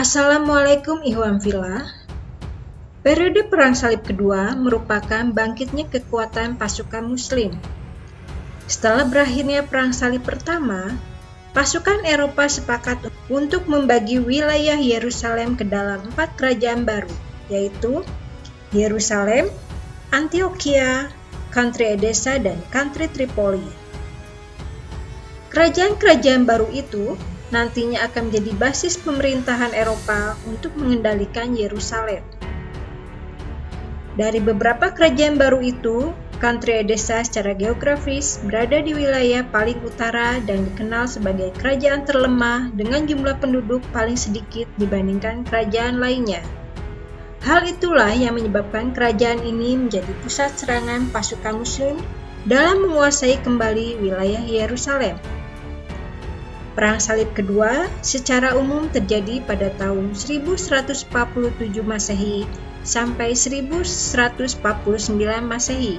Assalamualaikum Ikhwan Fillah. Periode Perang Salib Kedua merupakan bangkitnya kekuatan pasukan Muslim. Setelah berakhirnya Perang Salib Pertama, pasukan Eropa sepakat untuk membagi wilayah Yerusalem ke dalam 4 kerajaan baru, yaitu Yerusalem, Antioquia, Country Edessa, dan Country Tripoli. Kerajaan-kerajaan baru itu nantinya akan menjadi basis pemerintahan Eropa untuk mengendalikan Yerusalem. Dari beberapa kerajaan baru itu, Country Edessa secara geografis berada di wilayah paling utara dan dikenal sebagai kerajaan terlemah dengan jumlah penduduk paling sedikit dibandingkan kerajaan lainnya. Hal itulah yang menyebabkan kerajaan ini menjadi pusat serangan pasukan Muslim dalam menguasai kembali wilayah Yerusalem. Perang Salib Kedua secara umum terjadi pada tahun 1147 Masehi sampai 1149 Masehi.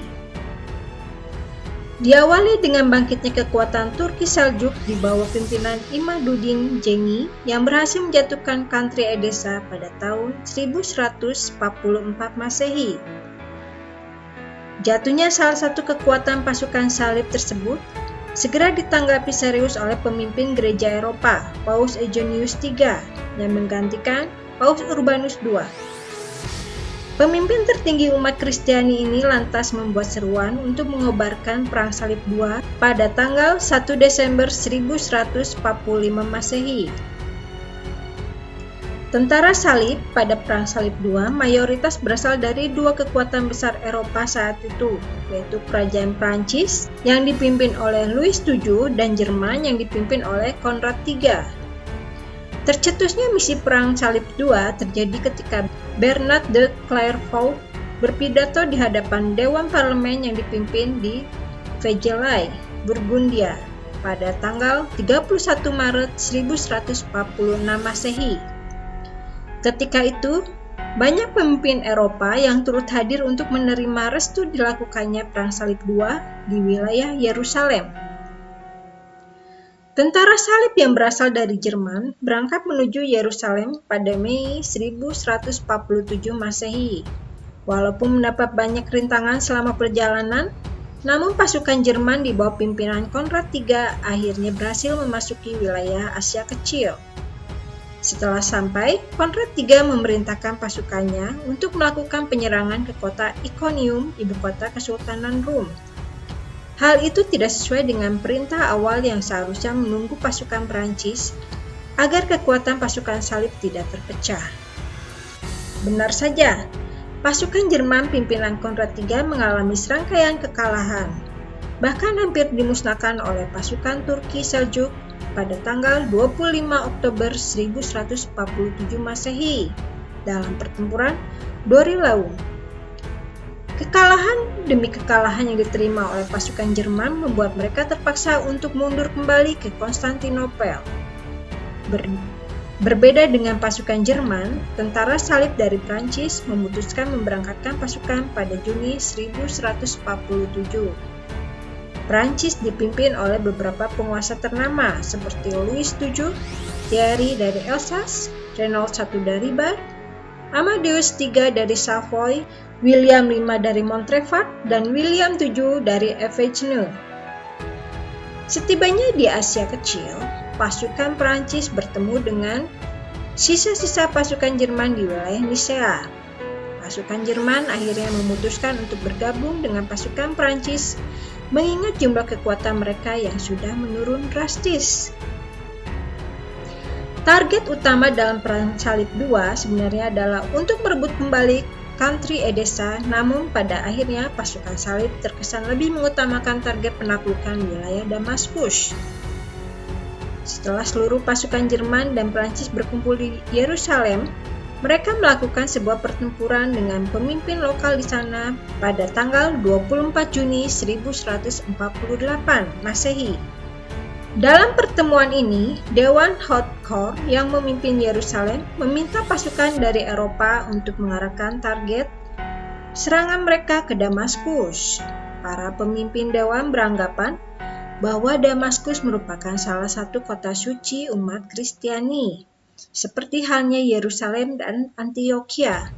Diawali dengan bangkitnya kekuatan Turki Seljuk di bawah pimpinan Imaduddin Cengiz yang berhasil menjatuhkan Country Edessa pada tahun 1144 Masehi. Jatuhnya salah satu kekuatan pasukan salib tersebut segera ditanggapi serius oleh pemimpin gereja Eropa, Paus Eugenius III, yang menggantikan Paus Urbanus II. Pemimpin tertinggi umat Kristiani ini lantas membuat seruan untuk mengobarkan Perang Salib II pada tanggal 1 Desember 1145 Masehi. Tentara salib pada Perang Salib II mayoritas berasal dari dua kekuatan besar Eropa saat itu, yaitu Kerajaan Prancis yang dipimpin oleh Louis VII dan Jerman yang dipimpin oleh Konrad III. Tercetusnya misi Perang Salib II terjadi ketika Bernard de Clairvaux berpidato di hadapan Dewan Parlemen yang dipimpin di Vegelay, Burgundia pada tanggal 31 Maret 1146 Masehi. Ketika itu, banyak pemimpin Eropa yang turut hadir untuk menerima restu dilakukannya Perang Salib II di wilayah Yerusalem. Tentara salib yang berasal dari Jerman berangkat menuju Yerusalem pada Mei 1147 Masehi. Walaupun mendapat banyak rintangan selama perjalanan, namun pasukan Jerman di bawah pimpinan Konrad III akhirnya berhasil memasuki wilayah Asia Kecil. Setelah sampai, Konrad III memerintahkan pasukannya untuk melakukan penyerangan ke kota Iconium, ibu kota Kesultanan Rum. Hal itu tidak sesuai dengan perintah awal yang seharusnya menunggu pasukan Prancis agar kekuatan pasukan salib tidak terpecah. Benar saja, pasukan Jerman pimpinan Konrad III mengalami serangkaian kekalahan, bahkan hampir dimusnahkan oleh pasukan Turki Seljuk pada tanggal 25 Oktober 1147 Masehi dalam pertempuran Dorilaum. Kekalahan demi kekalahan yang diterima oleh pasukan Jerman membuat mereka terpaksa untuk mundur kembali ke Konstantinopel. Berbeda dengan pasukan Jerman, tentara salib dari Prancis memutuskan memberangkatkan pasukan pada Juni 1147. Prancis dipimpin oleh beberapa penguasa ternama seperti Louis VII, Thierry dari Alsace, Reynold I dari Bar, Amadeus III dari Savoy, William V dari Montrevat, dan William VII dari Auvergne. Setibanya di Asia Kecil, pasukan Prancis bertemu dengan sisa-sisa pasukan Jerman di wilayah Nisea. Pasukan Jerman akhirnya memutuskan untuk bergabung dengan pasukan Prancis mengingat jumlah kekuatan mereka yang sudah menurun drastis. Target utama dalam Perang Salib II sebenarnya adalah untuk merebut kembali Country Edessa, namun pada akhirnya pasukan salib terkesan lebih mengutamakan target penaklukan wilayah Damaskus. Setelah seluruh pasukan Jerman dan Prancis berkumpul di Yerusalem, mereka melakukan sebuah pertempuran dengan pemimpin lokal di sana pada tanggal 24 Juni 1148 Masehi. Dalam pertemuan ini, Dewan Haute Cour yang memimpin Yerusalem meminta pasukan dari Eropa untuk mengarahkan target serangan mereka ke Damaskus. Para pemimpin dewan beranggapan bahwa Damaskus merupakan salah satu kota suci umat Kristiani. seperti halnya Yerusalem dan Antioquia.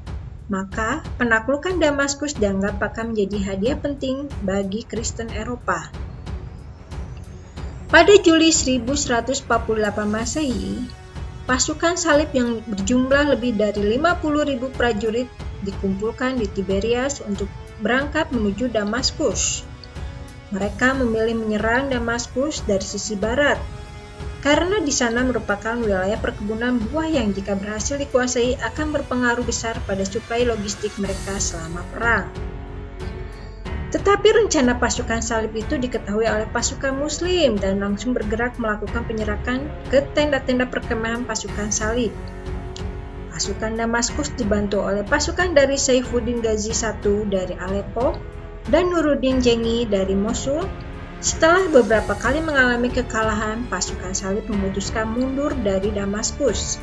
Maka, penaklukan Damaskus dianggap akan menjadi hadiah penting bagi Kristen Eropa. Pada Juli 1148 Masehi, pasukan salib yang berjumlah lebih dari 50.000 prajurit dikumpulkan di Tiberias untuk berangkat menuju Damaskus. Mereka memilih menyerang Damaskus dari sisi barat, karena di sana merupakan wilayah perkebunan buah yang jika berhasil dikuasai akan berpengaruh besar pada suplai logistik mereka selama perang. Tetapi rencana pasukan salib itu diketahui oleh pasukan Muslim dan langsung bergerak melakukan penyerakan ke tenda-tenda perkemahan pasukan salib. Pasukan Damaskus dibantu oleh pasukan dari Saifuddin Ghazi I dari Aleppo dan Nuruddin Jengi dari Mosul. Setelah beberapa kali mengalami kekalahan, pasukan salib memutuskan mundur dari Damaskus.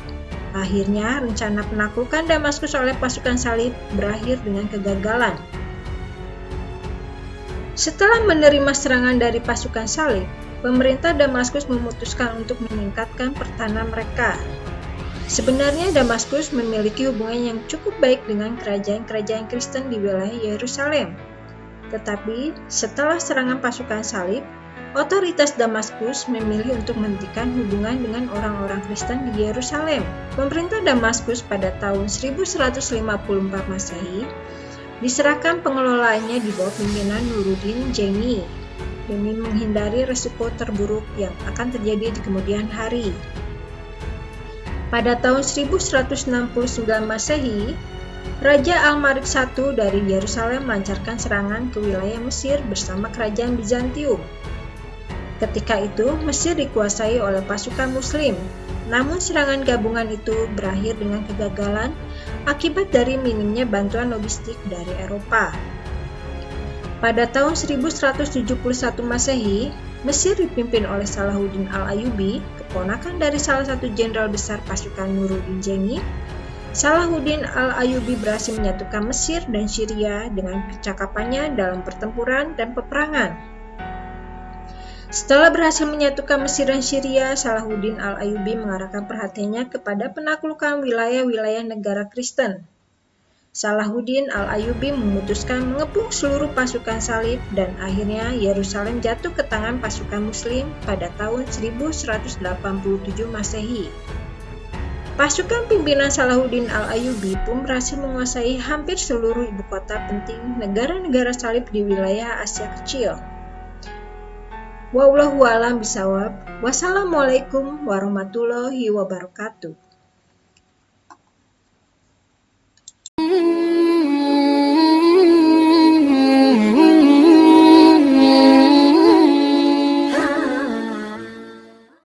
Akhirnya, rencana penaklukan Damaskus oleh pasukan salib berakhir dengan kegagalan. Setelah menerima serangan dari pasukan salib, pemerintah Damaskus memutuskan untuk meningkatkan pertahanan mereka. Sebenarnya Damaskus memiliki hubungan yang cukup baik dengan kerajaan-kerajaan Kristen di wilayah Yerusalem. Tetapi, setelah serangan pasukan salib, otoritas Damaskus memilih untuk menghentikan hubungan dengan orang-orang Kristen di Yerusalem. Pemerintah Damaskus pada tahun 1154 Masehi diserahkan pengelolaannya di bawah pimpinan Nuruddin Jengi demi menghindari risiko terburuk yang akan terjadi di kemudian hari. Pada tahun 1169 Masehi, Raja Al-Malik I dari Yerusalem melancarkan serangan ke wilayah Mesir bersama kerajaan Bizantium. Ketika itu, Mesir dikuasai oleh pasukan Muslim, namun serangan gabungan itu berakhir dengan kegagalan akibat dari minimnya bantuan logistik dari Eropa. Pada tahun 1171 Masehi, Mesir dipimpin oleh Salahuddin Al-Ayyubi, keponakan dari salah satu jenderal besar pasukan Nuruddin Jengi. Salahuddin Al-Ayyubi berhasil menyatukan Mesir dan Syria dengan kecakapannya dalam pertempuran dan peperangan. Setelah berhasil menyatukan Mesir dan Syria, Salahuddin Al-Ayyubi mengarahkan perhatiannya kepada penaklukan wilayah-wilayah negara Kristen. Salahuddin Al-Ayyubi memutuskan mengepung seluruh pasukan salib dan akhirnya Yerusalem jatuh ke tangan pasukan Muslim pada tahun 1187 Masehi. Pasukan pimpinan Salahuddin Al-Ayyubi pun berhasil menguasai hampir seluruh ibu kota penting negara-negara salib di wilayah Asia Kecil. Wallahu a'lam bishawab. Wassalamualaikum warahmatullahi wabarakatuh.